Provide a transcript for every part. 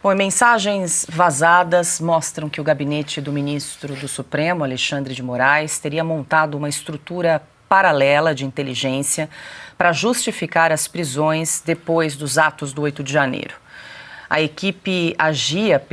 Bom, mensagens vazadas mostram que o gabinete do ministro do Supremo, Alexandre de Moraes, teria montado uma estrutura paralela de inteligência para justificar as prisões depois dos atos do 8 de janeiro. A equipe agia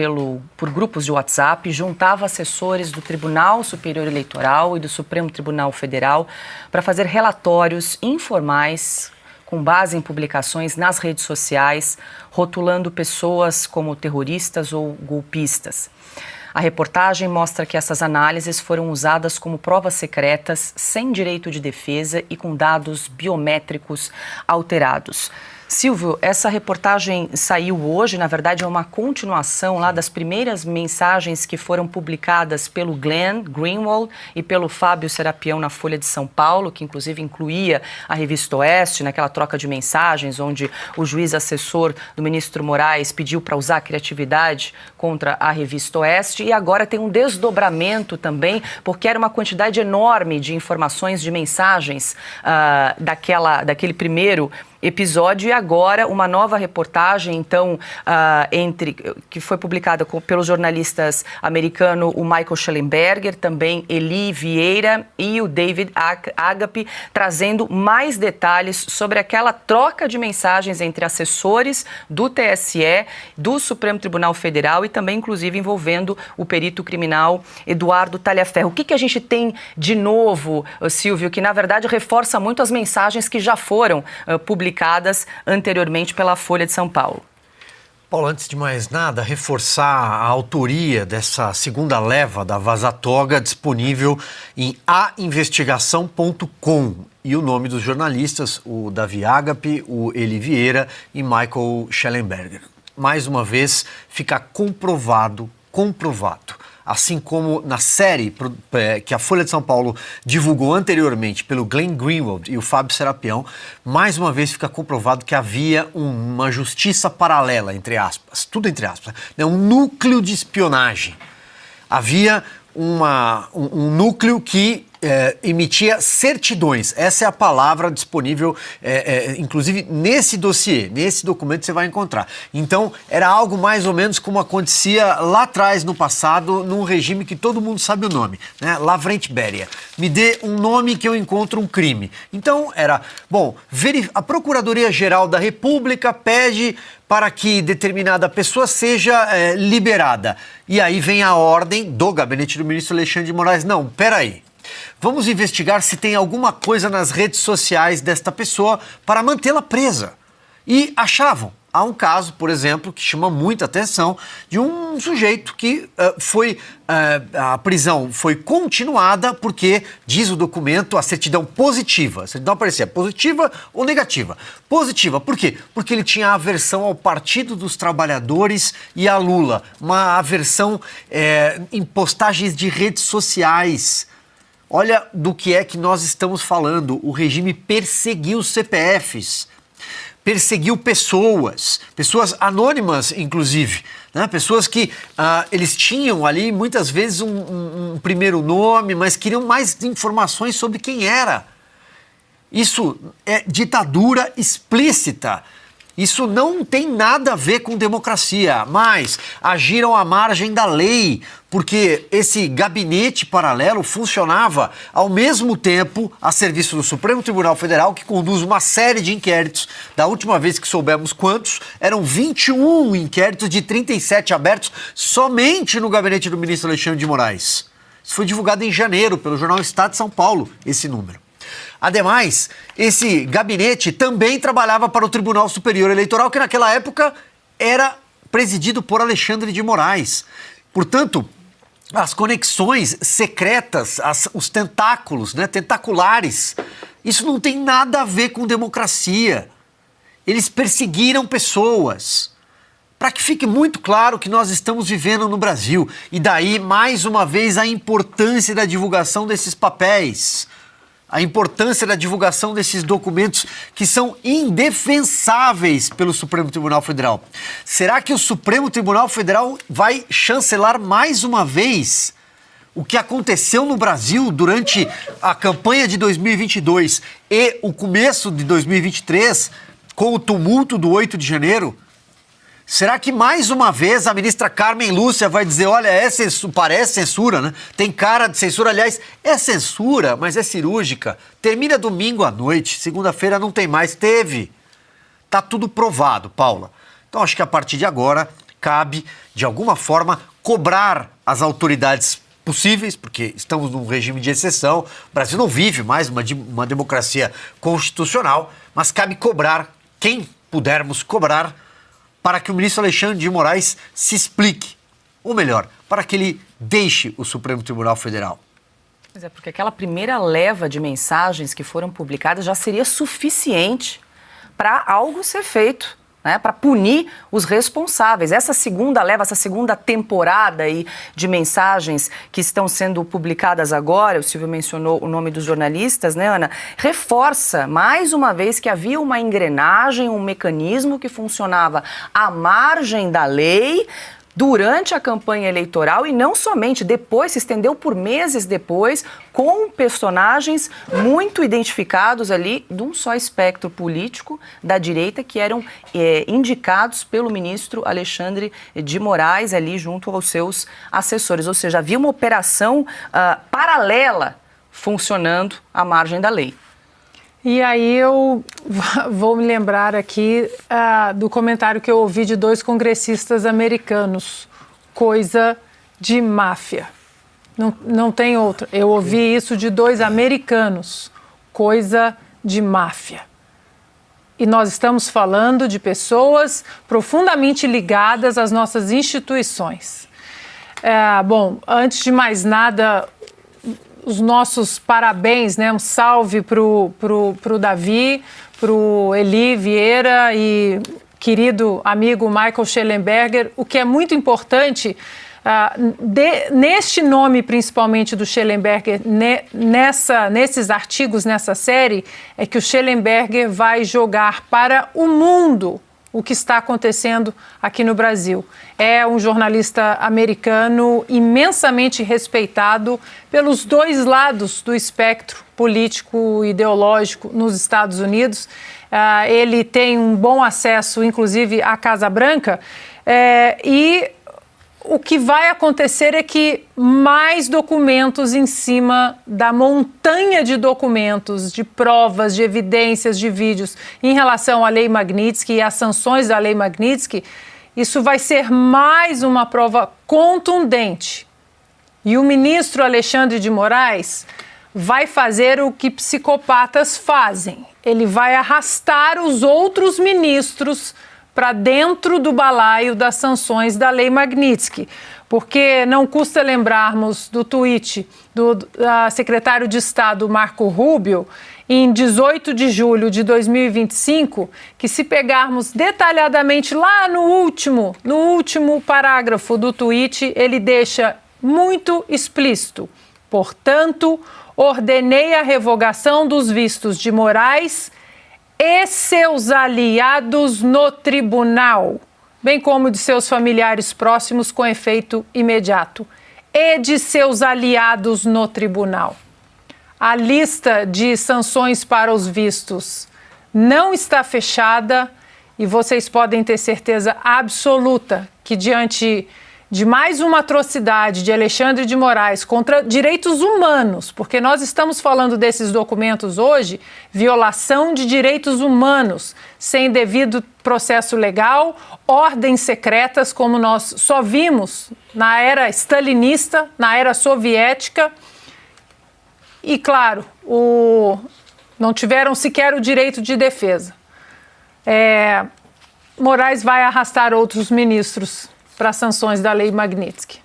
por grupos de WhatsApp e juntava assessores do Tribunal Superior Eleitoral e do Supremo Tribunal Federal para fazer relatórios informais com base em publicações nas redes sociais, rotulando pessoas como terroristas ou golpistas. A reportagem mostra que essas análises foram usadas como provas secretas, sem direito de defesa e com dados biométricos alterados. Silvio, essa reportagem saiu hoje, na verdade é uma continuação lá das primeiras mensagens que foram publicadas pelo Glenn Greenwald e pelo Fábio Serapião na Folha de São Paulo, que inclusive incluía a Revista Oeste, naquela troca de mensagens, onde o juiz assessor do ministro Moraes pediu para usar a criatividade contra a Revista Oeste, e agora tem um desdobramento também, porque era uma quantidade enorme de informações, de mensagens daquele primeiro episódio, e agora uma nova reportagem, então, que foi publicada pelos jornalistas americanos, o Michael Schellenberger, também Eli Vieira e o David Agape, trazendo mais detalhes sobre aquela troca de mensagens entre assessores do TSE, do Supremo Tribunal Federal e também, inclusive, envolvendo o perito criminal Eduardo Talhaferro. O que a gente tem de novo, Silvio, que na verdade reforça muito as mensagens que já foram publicadas anteriormente pela Folha de São Paulo? Paulo, antes de mais nada, reforçar a autoria dessa segunda leva da Vaza Toga, disponível em ainvestigação.com. E o nome dos jornalistas, o Davi Agape, o Eli Vieira e Michael Schellenberger. Mais uma vez, fica comprovado, assim como na série que a Folha de São Paulo divulgou anteriormente pelo Glenn Greenwald e o Fábio Serapião, mais uma vez fica comprovado que havia uma justiça paralela, entre aspas, tudo entre aspas, né? Um núcleo de espionagem. Havia um núcleo que emitia certidões. Essa é a palavra disponível, inclusive nesse dossiê, nesse documento você vai encontrar. Então, era algo mais ou menos como acontecia lá atrás, no passado, num regime que todo mundo sabe o nome, né? Lavrent Beria. Me dê um nome que eu encontro um crime. Então, a Procuradoria-Geral da República pede para que determinada pessoa seja liberada. E aí vem a ordem do gabinete do ministro Alexandre de Moraes. Não, peraí. Vamos investigar se tem alguma coisa nas redes sociais desta pessoa para mantê-la presa. E achavam. Há um caso, por exemplo, que chama muita atenção, de um sujeito que a prisão foi continuada porque, diz o documento, a certidão positiva. A certidão aparecia positiva ou negativa. Positiva, por quê? Porque ele tinha aversão ao Partido dos Trabalhadores e a Lula. Uma aversão em postagens de redes sociais. Olha do que é que nós estamos falando. O regime perseguiu CPFs, perseguiu pessoas anônimas, inclusive, né? Pessoas que eles tinham ali, muitas vezes, um primeiro nome, mas queriam mais informações sobre quem era. Isso é ditadura explícita. Isso não tem nada a ver com democracia, mas agiram à margem da lei, porque esse gabinete paralelo funcionava ao mesmo tempo a serviço do Supremo Tribunal Federal, que conduz uma série de inquéritos. Da última vez que soubemos quantos, eram 21 inquéritos de 37 abertos somente no gabinete do ministro Alexandre de Moraes. Isso foi divulgado em janeiro pelo jornal Estado de São Paulo, esse número. Ademais, esse gabinete também trabalhava para o Tribunal Superior Eleitoral, que naquela época era presidido por Alexandre de Moraes. Portanto, as conexões secretas, os tentáculos, né, tentaculares, isso não tem nada a ver com democracia. Eles perseguiram pessoas. Para que fique muito claro que nós estamos vivendo no Brasil. E daí, mais uma vez, a importância da divulgação desses papéis. A importância da divulgação desses documentos que são indefensáveis pelo Supremo Tribunal Federal. Será que o Supremo Tribunal Federal vai chancelar mais uma vez o que aconteceu no Brasil durante a campanha de 2022 e o começo de 2023, com o tumulto do 8 de janeiro? Será que mais uma vez a ministra Carmen Lúcia vai dizer, olha, parece censura, né? Tem cara de censura, aliás, é censura, mas é cirúrgica. Termina domingo à noite, segunda-feira não tem mais, teve. Tá tudo provado, Paula. Então acho que a partir de agora cabe, de alguma forma, cobrar as autoridades possíveis, porque estamos num regime de exceção, o Brasil não vive mais uma democracia constitucional, mas cabe cobrar quem pudermos cobrar para que o ministro Alexandre de Moraes se explique, ou melhor, para que ele deixe o Supremo Tribunal Federal. Pois é, porque aquela primeira leva de mensagens que foram publicadas já seria suficiente para algo ser feito, né, para punir os responsáveis. Essa segunda leva, essa segunda temporada aí de mensagens que estão sendo publicadas agora, o Silvio mencionou o nome dos jornalistas, né, Ana? Reforça mais uma vez que havia uma engrenagem, um mecanismo que funcionava à margem da lei durante a campanha eleitoral e não somente depois, se estendeu por meses depois, com personagens muito identificados ali de um só espectro político da direita que eram indicados pelo ministro Alexandre de Moraes ali junto aos seus assessores. Ou seja, havia uma operação paralela funcionando à margem da lei. E aí eu vou me lembrar aqui do comentário que eu ouvi de 2 congressistas americanos. Coisa de máfia. Não tem outra. Eu ouvi isso de 2 americanos. Coisa de máfia. E nós estamos falando de pessoas profundamente ligadas às nossas instituições. Bom, antes de mais nada, os nossos parabéns, né? Um salve pro Davi, pro Eli Vieira e querido amigo Michael Shellenberger. O que é muito importante, neste nome principalmente do Shellenberger, nesses artigos, nessa série, é que o Shellenberger vai jogar para o mundo o que está acontecendo aqui no Brasil. É um jornalista americano imensamente respeitado pelos 2 lados do espectro político e ideológico nos Estados Unidos. Ele tem um bom acesso, inclusive, à Casa Branca, e o que vai acontecer é que mais documentos em cima da montanha de documentos, de provas, de evidências, de vídeos em relação à Lei Magnitsky e às sanções da Lei Magnitsky, isso vai ser mais uma prova contundente. E o ministro Alexandre de Moraes vai fazer o que psicopatas fazem. Ele vai arrastar os outros ministros para dentro do balaio das sanções da Lei Magnitsky, porque não custa lembrarmos do tweet do secretário de Estado Marco Rubio, em 18 de julho de 2025, que se pegarmos detalhadamente lá no último parágrafo do tweet, ele deixa muito explícito. Portanto, ordenei a revogação dos vistos de Moraes e seus aliados no tribunal, bem como de seus familiares próximos com efeito imediato, e de seus aliados no tribunal. A lista de sanções para os vistos não está fechada e vocês podem ter certeza absoluta que diante de mais uma atrocidade de Alexandre de Moraes contra direitos humanos, porque nós estamos falando desses documentos hoje, violação de direitos humanos, sem devido processo legal, ordens secretas, como nós só vimos na era stalinista, na era soviética, e, claro, não tiveram sequer o direito de defesa. Moraes vai arrastar outros ministros para as sanções da Lei Magnitsky.